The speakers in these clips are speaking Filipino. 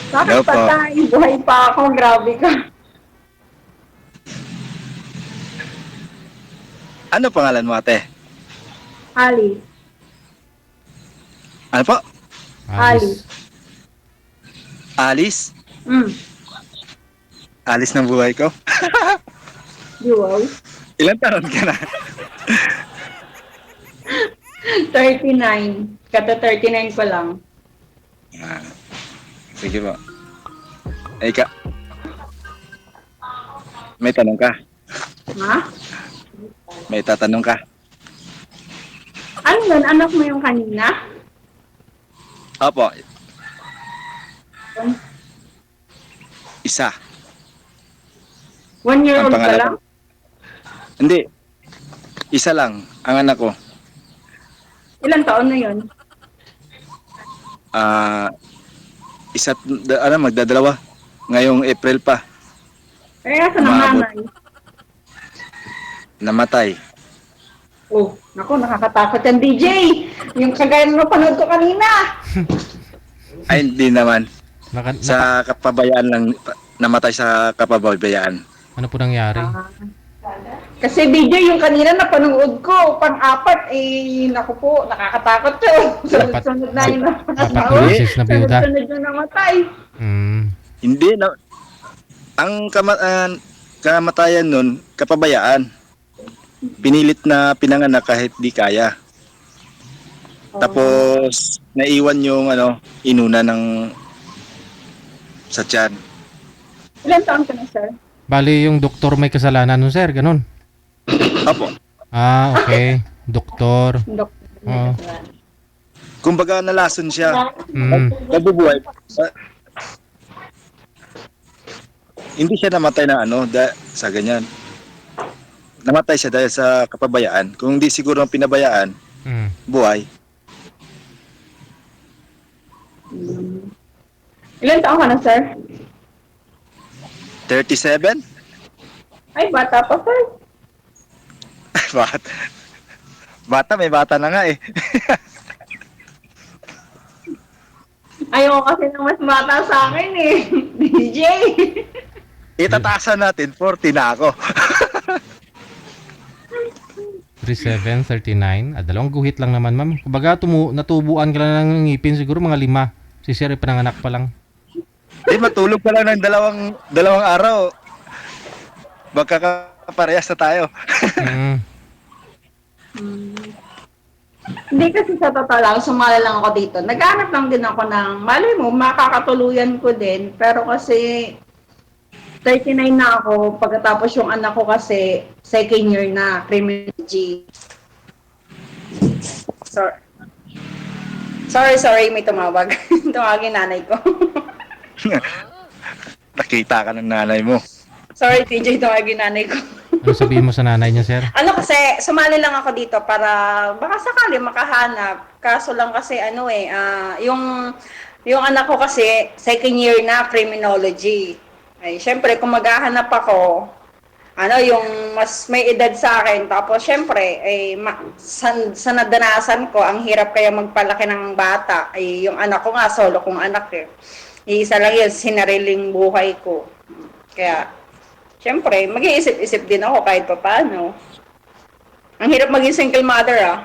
Bakit Hello po. patay? Buhay pa ako, grabe ka. Ano pangalan mo, ate? Ali, Ano po? Ali. Alice. Alice? Mm, Alice ng buhay ko? wow. Ilan taon ka na? 39. Kata 39 pa lang. Ah, sige po. Ay ka, may tanong ka. Ha? May tatanong ka. Ano yun? Anak mo yung kanina? Opo, isa. 1 year Ang old ka pangalan lang? ko. Hindi, isa lang ang anak ko. Ilang taon na yun? Ah, magdadalawa. Ngayong April pa, Kaya sa ng Umabot. nanay. namatay. Oh, naku, nakakatakot yan, DJ! Yung kagaya na napanood ko kanina! Ay, hindi naman. Naka, Sa kapabayaan lang, namatay sa kapabayaan. ano po nangyari? Ah. Kasi DJ, yung kanina napanood ko, pang-apat, naku po, nakakatakot yun. Apat- Sunod-sunod na yung apat na napanasawa. beses na biyuda. Sunod-sunod yung namatay. Hmm. Hindi na. Ang kamatayan nun, kapabayaan. Pinilit na pinanganak kahit di kaya. Tapos, naiwan yung inuna ng sa tiyan. Ilan taon ka na, sir? Bali yung doktor may kasalanan nun, sir, ganun. Opo. Ah, okay. Doktor. Dok. Oo. Kumbaga nalason siya. Mm. Nabubuhay. Hindi siya namatay na sa ganyan. Namatay siya dahil sa kapabayaan. Kung hindi siguro ang pinabayaan, Mm. buhay. Ilan taon ka na, sir? 37? Ay, bata pa, sir. Bata. Bata, may bata na nga eh. Ayoko kasi ng mas bata sa akin eh. DJ. Itataasan natin, 40 na ako. 37, 39. Dalawang guhit lang naman, ma'am. Kumbaga, natubuan ka lang ng ngipin, siguro mga 5. Si sir, pananganak pa lang. Matulog pa lang ng dalawang araw. Magkakaparehas na tayo. Mm. Hindi kasi sa totoo lang, sumali lang ako dito. Naghanap lang din ako ng, malay mo, makakatuluyan ko din. Pero kasi 39 na ako, pagkatapos yung anak ko kasi second year na, criminology. Sorry, may tumawag. Tumawagin nanay ko. Nakita ka ng nanay mo. Sorry, TJ, tumawagin nanay ko. Ano sabihin mo sa nanay niya, sir? Ano kasi, sumali lang ako dito para baka sakali makahanap. Kaso lang kasi yung anak ko kasi second year na criminology. Ay, syempre kung maghahanap ako, yung mas may edad sa akin. Tapos syempre, sa nadanasan ko, ang hirap kaya magpalaki ng bata. Ay, yung anak ko nga, solo kong anak eh. Iisa lang yun, sinariling buhay ko. Kaya, siyempre, mag-iisip-isip din ako kahit pa paano. Ang hirap maging single mother, ah.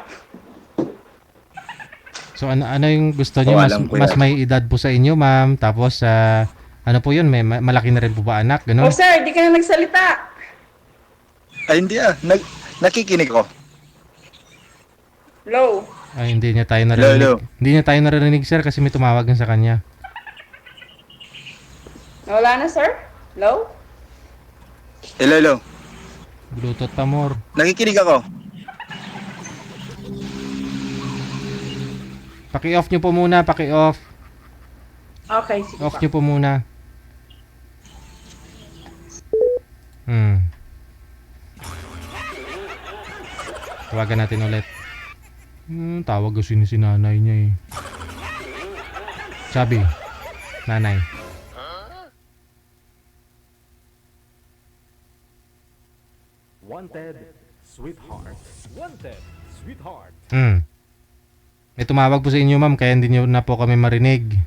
So, ano yung gusto niyo? Alam ko Mas yan. may edad po sa inyo, ma'am. Tapos, ano po yun? Malaki na rin po ba anak? Ganun? Oh, sir, di ka na nagsalita. Ay, hindi nakikinig ko. Hello. Ay, hindi niya tayo narinig. Hello. Hindi niya tayo narinig, sir, kasi may tumawag sa kanya. Nawala na, sir? Hello? Hello. Bluetooth pa, more. Nakikinig ako. Paki-off niyo po muna, paki-off. Okay, sige Off pa. niyo po muna. Tawagan natin ulit. Tawag kasi ni si nanay niya eh. Sabi, nanay. Wanted, sweetheart. Wanted, sweetheart. May tumawag po sa inyo, ma'am, kaya hindi niyo na po kami marinig.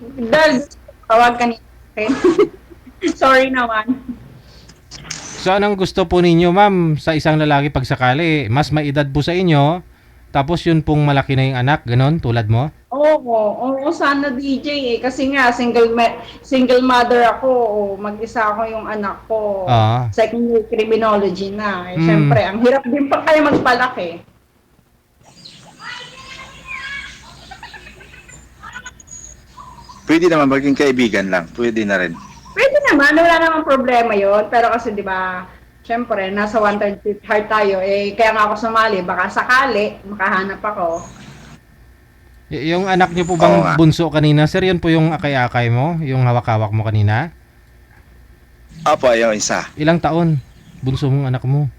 Dahil tawag kanina. Okay? Sorry naman. So anong gusto po ninyo ma'am sa isang lalaki pag sakali? Mas may edad po sa inyo, tapos yun pong malaki na yung anak, ganon, tulad mo? Oo, sana DJ eh. Kasi nga, single mother ako. Mag-isa ako yung anak ko. Ah. Second year criminology na. Eh, Mm. Siyempre, ang hirap din pa kaya magpalaki. Pwede naman maging kaibigan lang. Pwede na rin. Pwede naman, wala namang problema yon. Pero kasi, di ba, siyempre, nasa 1/3 heart tayo. Eh, kaya nga ako sumali. Baka sakali, makahanap ako. Yung anak niyo po Oo bang nga. bunso kanina, sir, yun po yung akay-akay mo, yung hawak-hawak mo kanina? Opo, yung isa. Ilang taon bunso mong anak mo?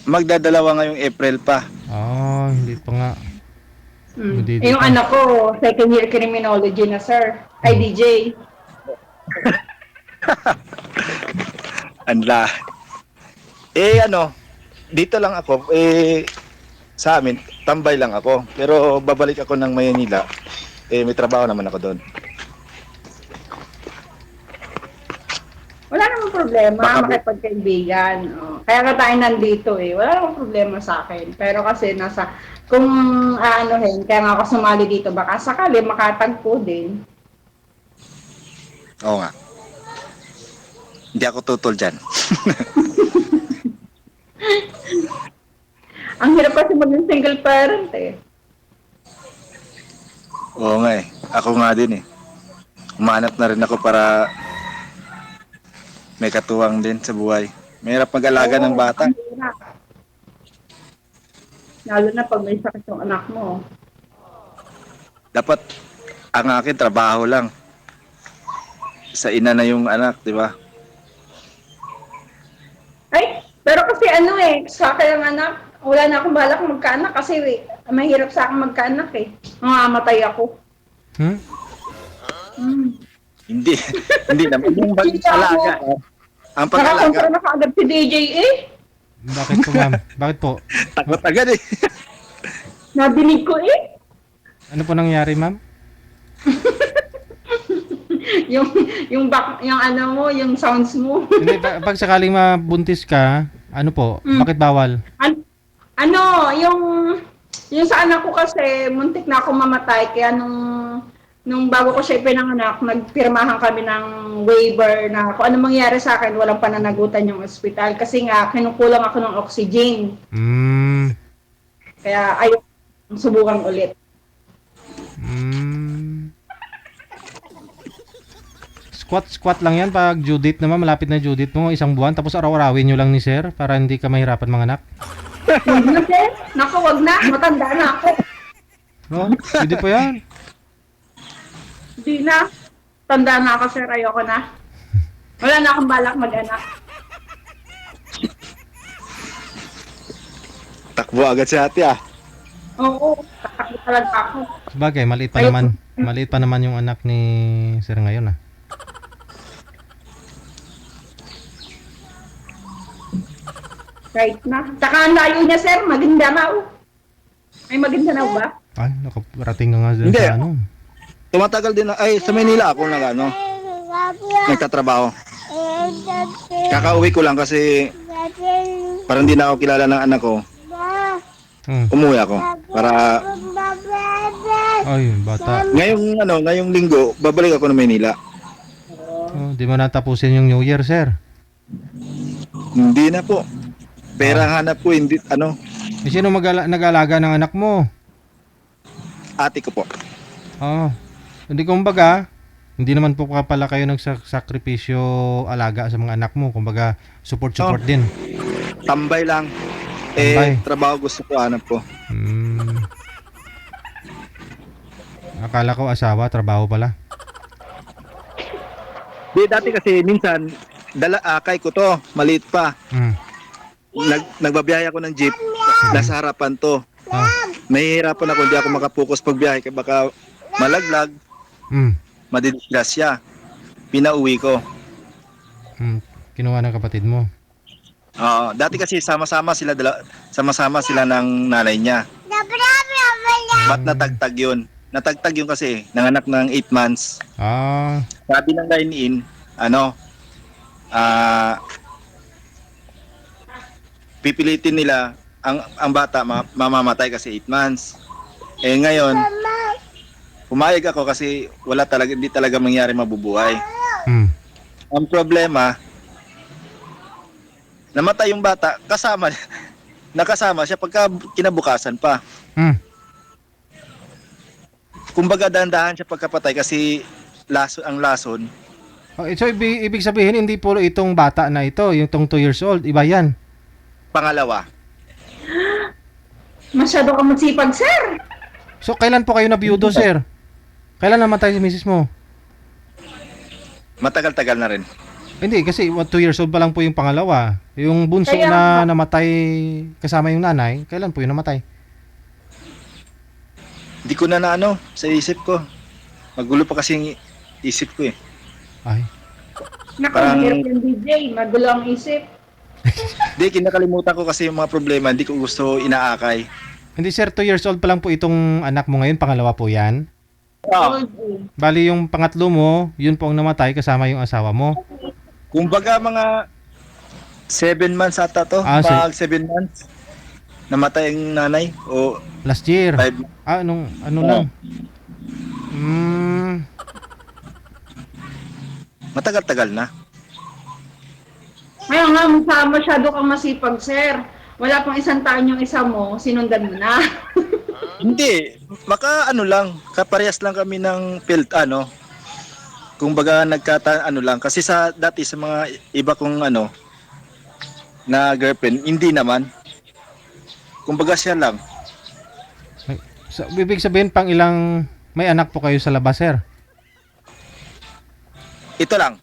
Magdadalawa ngayong April pa. Oh, hindi pa nga. Hindi Eh, yung pa. anak ko, second year criminology na, sir. Ay, DJ. Anla. Dito lang ako. Sa amin, tambay lang ako. Pero babalik ako ng Maynila. May trabaho naman ako doon. Wala namang problema, Baka- makipagkaibigan. Oh. Kaya nga tayo nandito eh. Wala namang problema sa akin. Pero kasi kung kaya nga ako sumali dito, baka sakali makatagpo din. Oo nga. Hindi ako tutol dyan. Ang hirap kasi maging single parent eh. Oo nga eh. Ako nga din eh. Umanap na rin ako para may katuwang din sa buhay. Mahirap mag-alaga ng Oo, bata. ang hirap. Lalo na pag may sakit yung anak mo. Dapat ang akin trabaho lang. Sa ina na yung anak, di ba? Ay, pero kasi sa akin ang anak, wala na akong balak magkaanak kasi mahirap sa akin magkaanak eh. Mamamatay ako. Hmm? Hindi. Hindi naman. Yung Hindi pag-alaga. Ang pag-alaga, Nakakontra na kaagad si DJ eh. Bakit po ma'am? Bakit po? takot agad eh. Nadinig ko eh. Ano po nangyari ma'am? yung yung sounds mo. Hindi, pag sakaling mabuntis ka, ano po? Bakit bawal? Yung sa anak ko kasi muntik na ako mamatay kaya nung bago ko siya ipinanganak, nagpirmahan kami ng waiver na kung ano mangyari sa akin, walang pananagutan yung ospital kasi nga kinukulang ako ng oxygen. Hmm. Kaya ayaw subukan ulit. Hmm. Squat lang yan pag due date naman, malapit na due date mo, 1 buwan, tapos araw-arawin nyo lang ni sir para hindi ka mahirapan manganak. Huwag na, sir. Naku, wag na. Matanda na ako. No? Hindi po yan. Hindi na. Tanda na ako, sir. Ayoko na. Wala na akong balak mag-anak. Takbo agad si ate ah. Oo. Tatakot talaga ako. Sabagay, maliit pa naman. Maliit pa naman yung anak ni sir ngayon ah. Right na. Taka ang layo niya, sir. Maganda na, oh. May maganda na ba? Ay, nakarating ka nga dyan Hindi. sa ano. Tumatagal din na, sa Maynila ako nagtatrabaho. Kakauwi ko lang kasi parang hindi na ako kilala ng anak ko. Hmm. Umuwi ako para Ay, bata. ngayong linggo babalik ako ng Maynila. Oh, di mo natapusin yung New Year, sir. Hindi na po. Pera hanap ko, hindi, Eh, sino nag-alaga ng anak mo? ate ko po. Oh, hindi kumbaga, hindi naman po pala kayo nagsakripisyo alaga sa mga anak mo. Kumbaga, support din. Tambay lang. Tambay. Trabaho gusto ko, hanap ko. Hmm. Akala ko asawa, trabaho pala. Di, dati kasi minsan, akay ko to, maliit pa. Hmm. Nagbabiyahe ako ng jeep, nasa harapan to. Ah. Nahihirapan ako, hindi ako makapokus pagbiyahe, kaya baka malaglag, Hmm. madidisgrasya. Pinauwi ko. Hmm. Kinuha ng kapatid mo. Dati kasi sama-sama sila ng nanay niya. Ba't natagtag yun? natagtag yung kasi, nanganak ng 8 months. Ah, Sabi ng line-in, ano, pipilitin nila ang bata mamamatay kasi 8 months. Eh ngayon, pumayag ako kasi hindi talaga mangyari mabubuhay. hmm. Ang problema, namatay yung bata, nakasama siya pagka kinabukasan pa. Hmm. Kumbaga dahan-dahan siya pagkapatay kasi ang lason, Oh, so ibig sabihin hindi po itong bata na ito, yung itong 2 years old, iba yan. pangalawa. Masyado ka magsipag, sir. So kailan po kayo nabiyudo, sir? Kailan namatay si misis mo? Matagal-tagal na rin. Hindi, kasi 2 years old pa lang po yung pangalawa. Yung bunso Kaya na namatay kasama yung nanay, kailan po yung namatay? Hindi ko na sa isip ko. Magulo pa kasi yung isip ko eh. Ay, Naku, Parang- hirap yung DJ. Magulo ang isip. Hindi, kinakalimutan ko kasi yung mga problema, hindi ko gusto inaakay. hindi sir, 2 years old pa lang po itong anak mo ngayon, pangalawa po yan. Oh, Old age. Bali yung pangatlo mo, yun po ang namatay kasama yung asawa mo. kumbaga mga 7 months ata to. Ah, Pag 7 months, namatay ang nanay. O Last year. 5. Ah, ano lang. Matagal-tagal na. Ngayon nga, masyado kang masipag, sir. Wala pang 1 taon yung isa mo, sinundan mo na. Hindi, baka lang, kaparehas lang kami ng kumbaga lang kasi dati sa mga iba kong na girlfriend, hindi naman. Kumbaga siya lang. So, ibig sabihin pang ilang may anak po kayo sa labas, sir? Ito lang.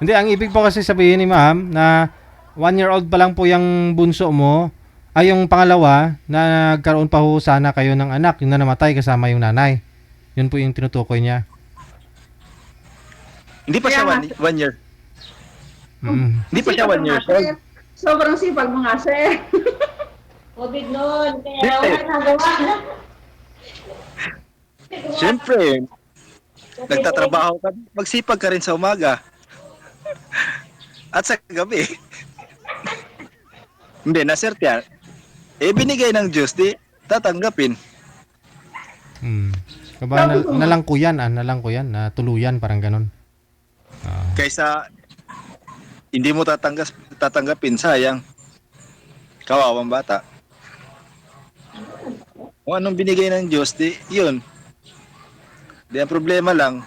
Hindi, ang ibig po kasi sabihin ni ma'am na 1-year-old pa lang po yung bunso mo, ay yung pangalawa na nagkaroon pa ho sana kayo ng anak, yung na namatay kasama yung nanay. Yun po yung tinutukoy niya. Hindi pa siya Kaya nga, 1 year. Hindi pa siya Sipag 1 mo year nga, sir. old. Sobrang sipag mo nga, sir. COVID noon, kaya Siyempre. wala nagawa na. Siyempre, nagtatrabaho ka, magsipag ka rin sa umaga. At sa gabi. Hindi, naserte yan. Binigay ng Diyos, di tatanggapin. Kaba nalang ko yan, na tuluyan, parang ganun. Kaysa hindi mo tatanggapin, sayang. Kawawang bata. Kung anong binigay ng Diyos, di yun. Di ang problema lang,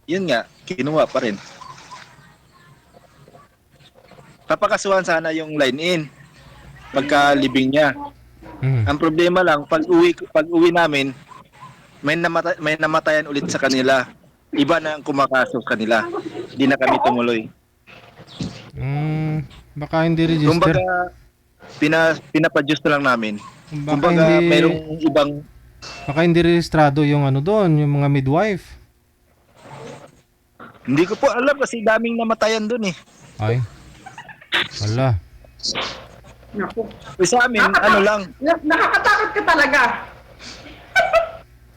yun nga, kinuha pa rin. Papakasuhan sana yung line-in pagka libing niya. Ang problema lang, pag uwi namin, may namatayan ulit sa kanila. Iba na ang kumakaso sa kanila. Hindi na kami tumuloy. Baka hindi register. Kumbaga, pinapadyos na lang namin. Baka Kumbaga, hindi, mayroong ibang... baka hindi registrado yung doon, yung mga midwife. Hindi ko po alam kasi daming namatayan doon eh. Ay. Wala. Naku. Sa amin, lang. Nakakatakot ka talaga.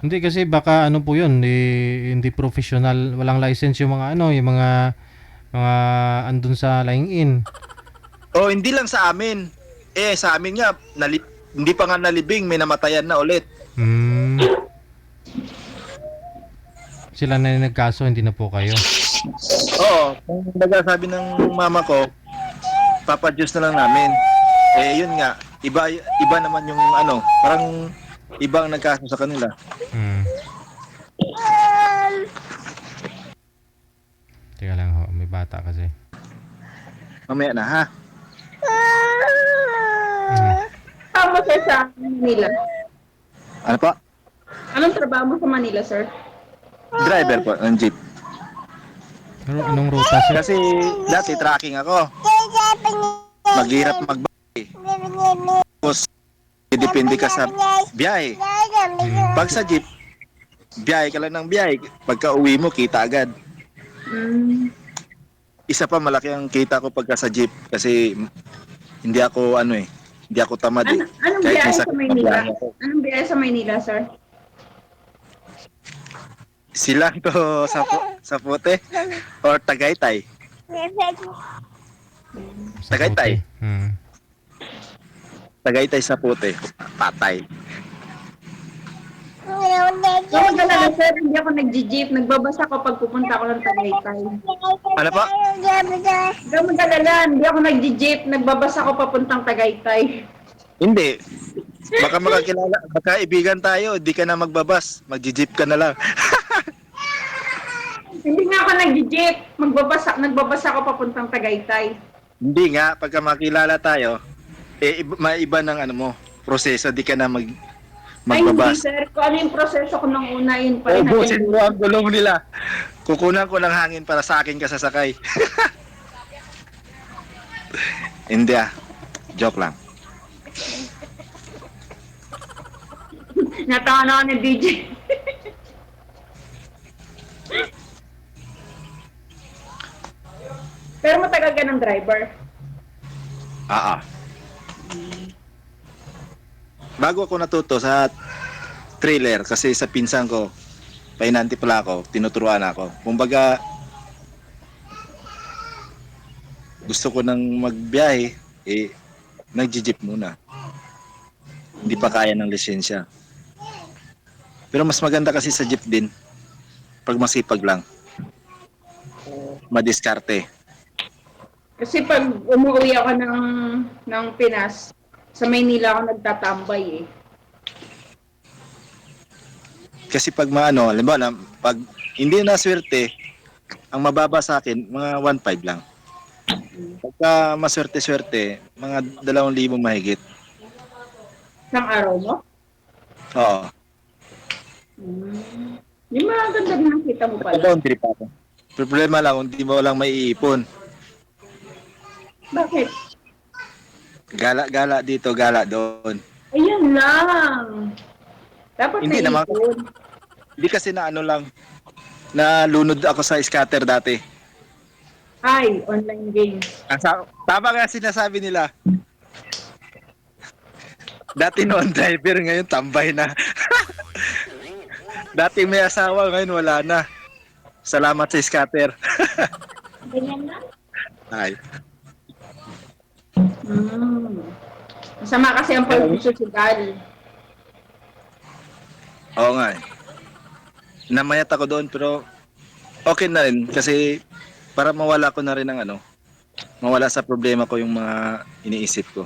Hindi kasi baka po yun, hindi professional, walang license yung mga yung mga andun sa lying-in. Oh, hindi lang sa amin. Sa amin nga, hindi pa nga nalibing, may namatayan na ulit. Sila na yung nagkaso, hindi na po kayo. Oo, kung sabi ng mama ko, papadyos na lang namin. Yun nga, iba naman yung parang ibang nagkaso sa kanila. Teka lang ho, may bata kasi. Mamaya na ha. Trabaho mo, sir, sa Manila. Ano pa? Anong trabaho mo sa Manila, sir? Driver po ng jeep. Pero anong ruta sir? Kasi dati tracking ako. Maghirap magbay. Tapos depende ka sa biyahe. Pag sa jeep, biyahe ka lang ng biyahe. Pagka uwi mo, kita agad. Isa pa malaki ang kita ko pagka sa jeep kasi hindi ako Hindi ako tamad eh. Anong Kahit biyahe minsan sa Maynila? mabiyahe ako. Anong biyahe sa Maynila, sir? Silang to sa Puti or Tagaytay. Sa Tagaytay. puti. Tagaytay sa Puti. Patay. Kapag talaga, sir, hindi ako nag-jeep. Nagbabasa ko pag pupunta ako ng Tagaytay. Ano pa? Huwag mag-alala, hindi ako nag-jeep. Nagbabasa ko papuntang Tagaytay. Hindi. Baka makakilala, magkaibigan tayo, di ka na magbabas, magji-jeep ka na lang. Hindi nga ako nag-jeep. Nagbabasa ko papuntang Tagaytay. Hindi nga, pagka makilala tayo, maiba ng ano mo, proseso, di ka na Ay, hindi, magbabas. sir. Kung ano yung proseso ko nung una, yun pa rin. Ubusin mo ang gulong nila. Kukunan ko ng hangin para sa akin ka sasakay. Hindi ah. Joke lang. Natawa na ako ni DJ. Pero matagal ka ng driver. Ah. Bago ako natuto sa trailer kasi sa pinsan ko, painanti pala ako, tinuturuan ako. Kumbaga, gusto ko nang magbiyahe, nag-jeep muna. Hindi pa kaya ng lisensya. Pero mas maganda kasi sa jeep din, pag masipag lang. Madiskarte. Kasi pag umuwi ako ng Pinas, sa Maynila ako nagtatambay eh. Kasi pag maano, halimbawa na, pag hindi na swerte, ang mababa sa akin, mga 1.5 lang. Pagka maswerte-swerte, mga 2,000 mahigit. Ng araw mo. Oo. Yung mga ganda din ang kita mo pala. Down trip ako. Problema lang, hindi mo lang maiipon. Bakit? Gala-gala dito, gala doon. Ayun lang. Dapat Hindi naman. naipon. Hindi kasi na ano lang, nalunod ako sa scatter dati. Ay, online games. Tama nga sinasabi nila. Dati noon driver, ngayon tambay na. Dati may asawa, ngayon wala na. Salamat sa scatter. Ganyan na? Ay. Masama kasi ang pag-social. Oo nga eh. Namayat ako doon pero okay na rin kasi para mawala ko na rin ng ano, mawala sa problema ko yung mga iniisip ko.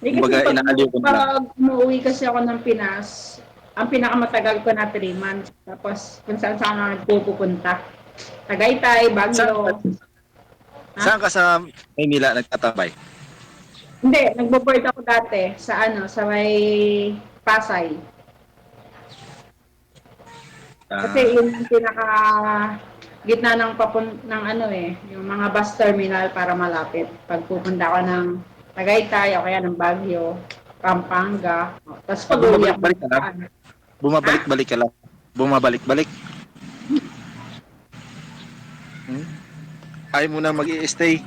Hindi Kumbaga, kasi inaaliw ko na lang. pag umuwi kasi ako ng Pinas, ang pinakamatagal ko na 3 months. Tapos kung saan saan ako nagpupunta. Tagaytay, Baguio. Saan ka sa Maynila nagtatambay? Hindi, nagbo-board ako dati sa sa may Pasay. Kasi yun yung pinaka gitna ng yung mga bus terminal para malapit. Pag pupunta ako ng Tagaytay o kaya ng Baguio, Pampanga. Tapos pag uwi ako Bumabalik-balik ka lang? Bumabalik-balik ka lang. Bumabalik-balik. Ayaw mo na mag-i-stay.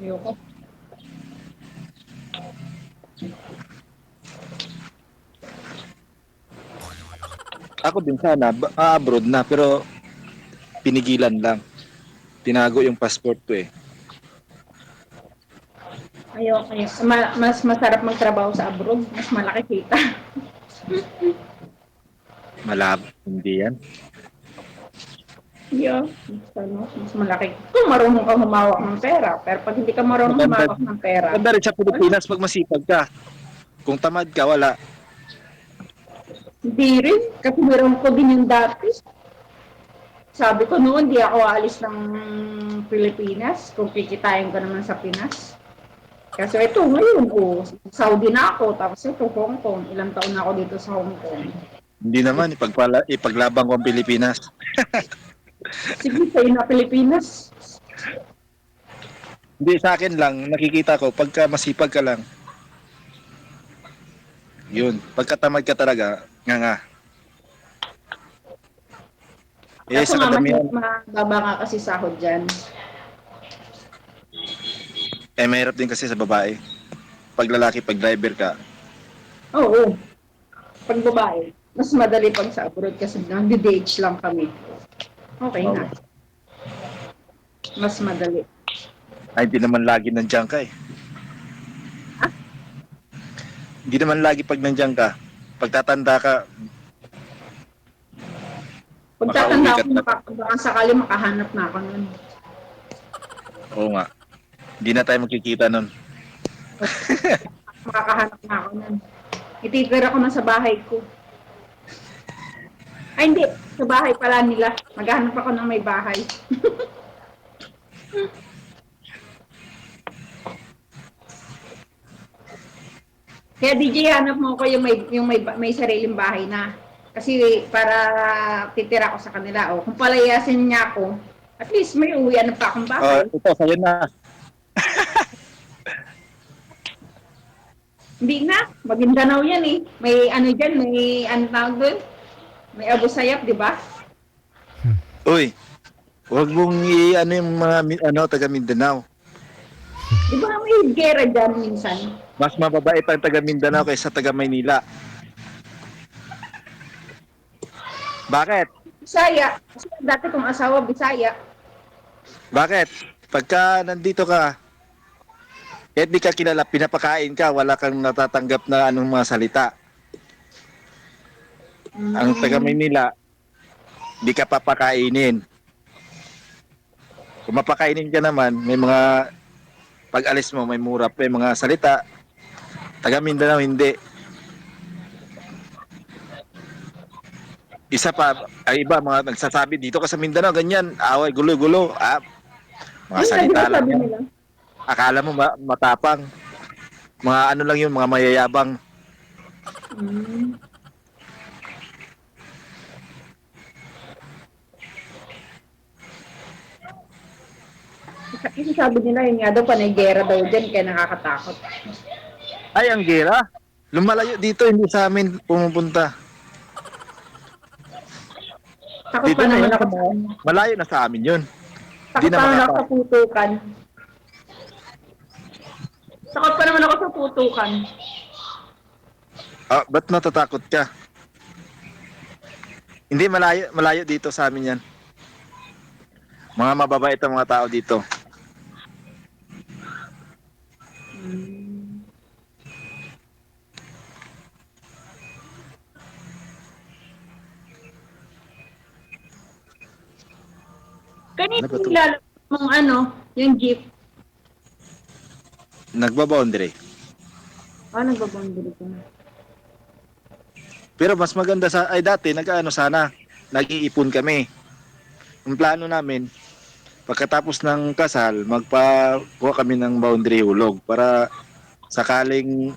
Ayoko. Ako din sana, abroad na, pero pinigilan lang. Tinago yung passport ko eh. Ayoko. Mas masarap magtrabaho sa abroad. Mas malaki kita. Malabo, hindi yan. Yeah. Mas malaki. Kung marunong kang humawak ng pera. Pero pag hindi ka marunong humawak ng pera, Ganda rin sa Pilipinas pag masipag ka. Kung tamad ka, wala. hindi rin. Kasi meron ko din yung dati. Sabi ko noon, di ako alis ng Pilipinas. Kung kikitain ko naman sa Pinas. Kasi ito ngayon, Saudi na ako. Tapos ito, Hong Kong. Ilang taon na ako dito sa Hong Kong. Hindi naman, ipaglabang ko ang Pilipinas. Sige, sa'yo na Pilipinas. Hindi, sa akin lang, nakikita ko, pagka masipag ka lang, yun, pagkatamad ka talaga, nga. Kaso Sa nga, kadamihan, mababa nga kasi sahod dyan. mahirap din kasi sa babae. pag lalaki, pag driver ka. Oo. Pag babae, mas madali pag sa abroad kasi nag-DH lang kami. Okay Oo. na. Mas madali. Ay, hindi naman lagi nandiyan ka eh. Hindi naman lagi pag nandiyan ka. Pagtatanda ka, Pag makauwi tatanda ka ako, na. baka sakali makahanap na ako nun. Oo nga. Hindi na tayo magkikita nun. Makakahanap na ako nun. Ititira ko na sa bahay ko. Ay, hindi. Sa bahay pala nila. Maghahanap ako ng may bahay. Kaya DJ, hanap mo ko yung may sariling bahay na. Kasi para titira ko sa kanila. O, kung palayasin niya ako, at least may uwian pa akong bahay. Ito, sa'yo na. Hindi na. Maguindanao yan eh. May ano dyan, may ano tawag doon? May Abu Sayyaf, di ba? Uy, huwag mong i-ano yung mga taga Mindanao. Di ba may gera dyan minsan? Mas mababait ang taga Mindanao kaysa taga Maynila. Bakit? Bisaya. Kasi dati kong asawa, Bisaya. Bakit? Pagka nandito ka, kahit di ka kilala, pinapakain ka, wala kang natatanggap na anong mga salita. Ang taga Maynila, di ka papakainin. Kung mapakainin ka naman, may mga pag alis mo, may mura pa, may mga salita. Taga Mindanao, hindi. Isa pa, ay iba, mga nagsasabi, dito ka sa Mindanao, ganyan, away, gulo-gulo. Mga Ano salita lang sabi yan. nila? Akala mo matapang. Mga ano lang yun, mga mayayabang. Hmm. Kasi sabi nila, yung nga daw, panay gera daw dyan, kaya nakakatakot. Ay, ang gera. Lumalayo dito, hindi sa amin pumupunta. Takot Dito pa na naman yun, ako sa malayo na sa amin yun. Takot Di na pa naman ako makapa. sa putukan. Takot pa naman ako sa putukan. Ba't natatakot ka? Hindi, malayo, malayo dito sa amin yan. Mga mababait ang mga tao dito. Kanina Ano ba to? nilalabas mong ano, yung jeep. Nagbaboundary. Nagbabandili ko na. Pero mas maganda ay dati, nag-ano sana, nag-iipon kami. Ang plano namin, pagkatapos ng kasal, magpakuha kami ng boundary hulog para sakaling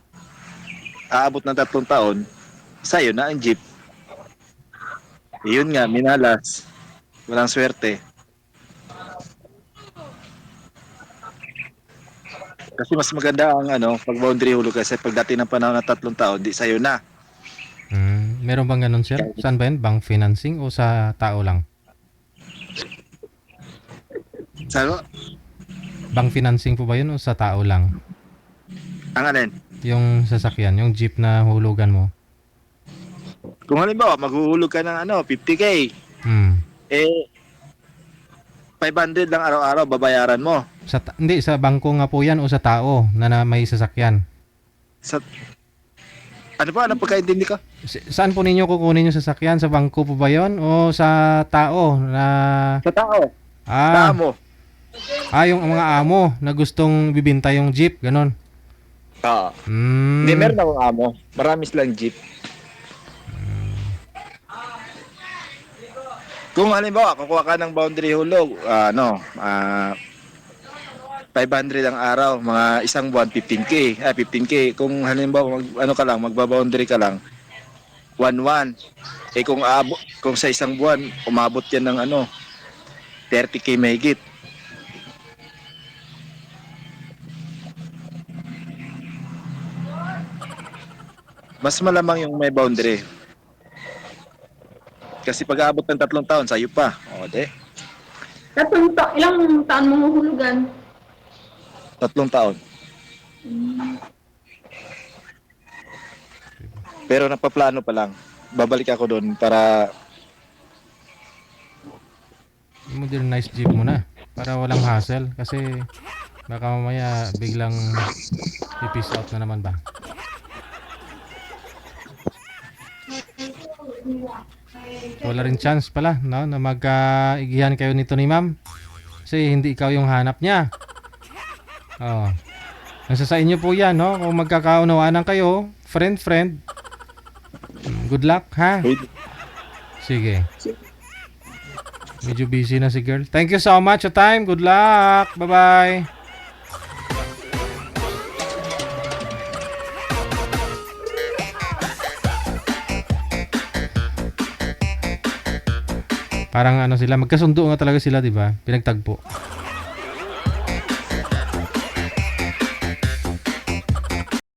aabot ng 3 taon, sa'yo na ang jeep. Yun nga, minalas. Walang swerte. Kasi mas maganda ang pag boundary hulog kasi pagdating ng panahon ng 3 taon, di sa'yo na. Meron bang ganun, sir? Saan ba yun? Bank financing o sa tao lang? Sa'yo, Bank financing po ba yun o sa tao lang? ang alin? Yung sasakyan, yung jeep na hulugan mo. Kung halimbawa, maghuhulog ka ng 50K, Hmm. 500 lang araw-araw babayaran mo. Hindi, sa bangko nga po yan o sa tao na may sasakyan. Sa ano pa? Anong pagkaintindi ko? Saan po ninyo kukunin yung sasakyan? Sa bangko po ba yun? O sa tao na... Sa tao. Ah, Tao mo. yung mga amo na gustong bibinta yung jeep, ganon. Oo. Hmm. Hindi, meron akong amo. Marami silang jeep. Kung halimbawa, kukuha ka ng boundary hulog, 500 ang araw, mga isang buwan, 15K. 15K. Kung halimbawa, magba-boundary ka lang, 1-1. Kung sa isang buwan, umabot yan ng 30K mahigit. Mas malamang yung may boundary. Kasi pag aabot ng 3 taon, sa'yo pa. O, de. Ilang taon mong huhulugan? 3 taon. Pero napaplano pa lang. Babalik ako doon para Modernize jeep mo na para walang hassle kasi baka mamaya biglang i-peace out na naman ba. Wala rin chance pala no na magkaigihan kayo nito ni ma'am kasi hindi ikaw yung hanap niya. Oh. Nasa sa inyo po yan, no? Kung magkakaunawaan kayo, friend. Good luck, ha? Sige. Medyo busy na si girl. Thank you so much your time. Good luck. Bye-bye. Parang ano sila, magkasundo nga talaga sila, 'di ba? Pinagtagpo.